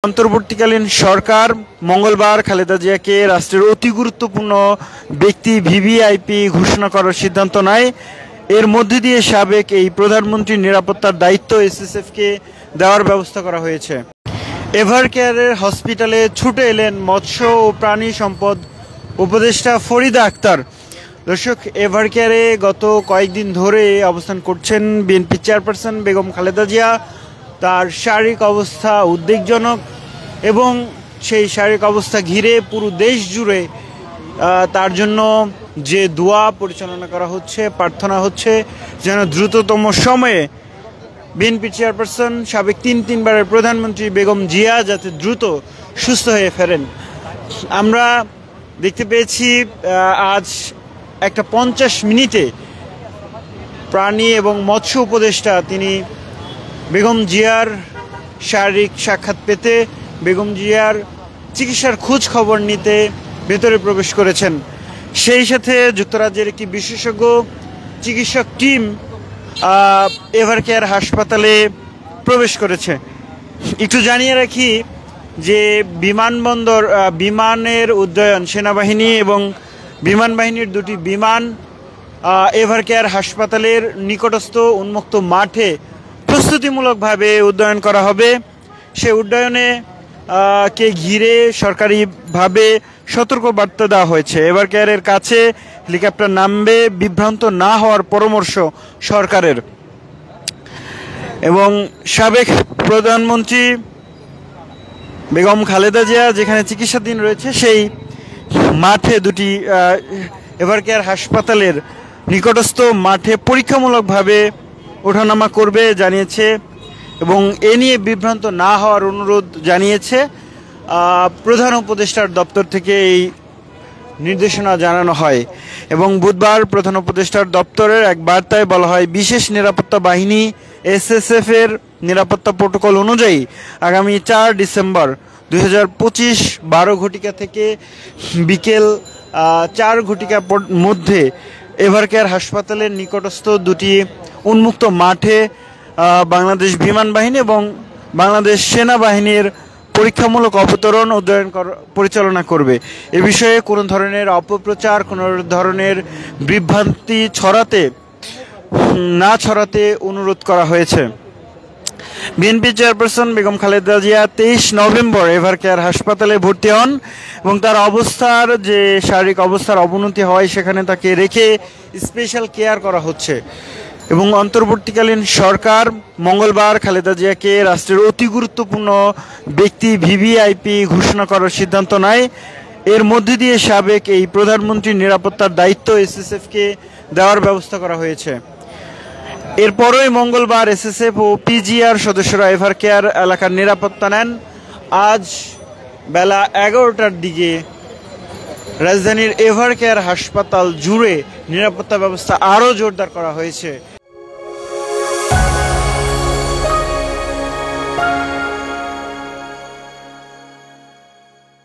অন্তর্বর্তীকালীন সরকার মঙ্গলবার খালেদা জিয়াকে রাষ্ট্রের অতি গুরুত্বপূর্ণ ব্যক্তি ভিভিআইপি ঘোষণা করার সিদ্ধান্ত নেয়। এর মধ্যে দিয়ে সাবেক এই প্রধানমন্ত্রীর নিরাপত্তার দায়িত্ব এসএসএফকে দেওয়ার ব্যবস্থা করা হয়েছে। এভারকেয়ারের হসপিটালে ছুটে এলেন মৎস্য ও প্রাণী সম্পদ উপদেষ্টা ফরিদা আক্তার। দর্শক, এভারকেয়ারে গত কয়েকদিন ধরে অবস্থান করছেন বিএনপি চেয়ারপারসন বেগম খালেদা জিয়া। তার শারীরিক অবস্থা উদ্বেগজনক এবং সেই শারীরিক অবস্থা ঘিরে পুরো দেশ জুড়ে তার জন্য যে দোয়া পরিচালনা করা হচ্ছে, প্রার্থনা হচ্ছে যেন দ্রুততম সময়ে বিএনপি চেয়ারপারসন সাবেক তিনবারের প্রধানমন্ত্রী বেগম জিয়া যাতে দ্রুত সুস্থ হয়ে ফেরেন। আমরা দেখতে পেয়েছি আজ একটা 50 মিনিটে প্রাণী এবং মৎস্য উপদেষ্টা তিনি বেগম জিয়ার শারীরিক সাক্ষাৎ পেতে, বেগম জিয়ার চিকিৎসার খোঁজ খবর নিতে ভেতরে প্রবেশ করেছেন। সেই সাথে যুক্তরাজ্যের একটি বিশেষজ্ঞ চিকিৎসক টিম এভারকেয়ার হাসপাতালে প্রবেশ করেছে। একটু জানিয়ে রাখি যে বিমানের উড্ডয়ন, সেনাবাহিনী এবং বিমান বাহিনীর দুটি বিমান এভারকেয়ার হাসপাতালের নিকটস্থ উন্মুক্ত মাঠে প্রস্তুতিমূলকভাবে উড্ডয়ন করা হবে। সে উড্ডয়নে কে ঘিরে সরকারিভাবে সতর্কবার্তা দেওয়া হয়েছে। এভারকেয়ারের কাছে হেলিকপ্টার নামবে, বিভ্রান্ত না হওয়ার পরামর্শ সরকারের। এবং সাবেক প্রধানমন্ত্রী বেগম খালেদা জিয়া যেখানে চিকিৎসাধীন রয়েছে সেই মাঠে দুটি এভারকেয়ার হাসপাতালের নিকটস্থ মাঠে পরীক্ষামূলকভাবে ওঠানামা করবে জানিয়েছে এবং এ নিয়ে বিভ্রান্ত না হওয়ার অনুরোধ জানিয়েছে। প্রধান উপদেষ্টার দপ্তর থেকে এই নির্দেশনা জানানো হয় এবং বুধবার প্রধান উপদেষ্টার দপ্তরের এক বার্তায় বলা হয়, বিশেষ নিরাপত্তা বাহিনী এসএসএফ এর নিরাপত্তা প্রোটোকল অনুযায়ী আগামী 4 ডিসেম্বর 2025 12 ঘটিকা থেকে বিকেল 4 ঘটিকার মধ্যে এভারকেয়ার হাসপাতালের নিকটস্থ দুটি উন্মুক্ত মাঠে বাংলাদেশ বিমান বাহিনী এবং বাংলাদেশ সেনাবাহিনীর পরীক্ষামূলক অবতরণ উড্ডয়ন পরিচালনা করবে। এ বিষয়ে কোনো ধরনের অপপ্রচার, কোনো ধরনের বিভ্রান্তি ছড়াতে অনুরোধ করা হয়েছে। BNP chairperson Begum Khaleda Zia 23 November Evercare হাসপাতালে ভর্তি হন এবং তার শারীরিক অবস্থার অবনতি হয় সেখানে তাকে রেখে স্পেশাল কেয়ার করা হচ্ছে। এবং অন্তর্বর্তীকালীন সরকার মঙ্গলবার খালেদা জিয়াকে রাষ্ট্রের অতি গুরুত্বপূর্ণ ব্যক্তি ভিভিআইপি ঘোষণা করার সিদ্ধান্ত নেয়। এর মধ্যে দিয়ে সাবেক এই প্রধানমন্ত্রীর নিরাপত্তার দায়িত্ব এসএসএফকে দেওয়ার ব্যবস্থা করা হয়েছে। এরপরই মঙ্গলবার এসএসএফ ও পিজিআর সদস্যরা এভারকেয়ার এলাকার নিরাপত্তা নেন। আজ বেলা 11টার দিকে রাজধানীর এভারকেয়ার হাসপাতাল জুড়ে নিরাপত্তা ব্যবস্থা আরও জোরদার করা হয়েছে।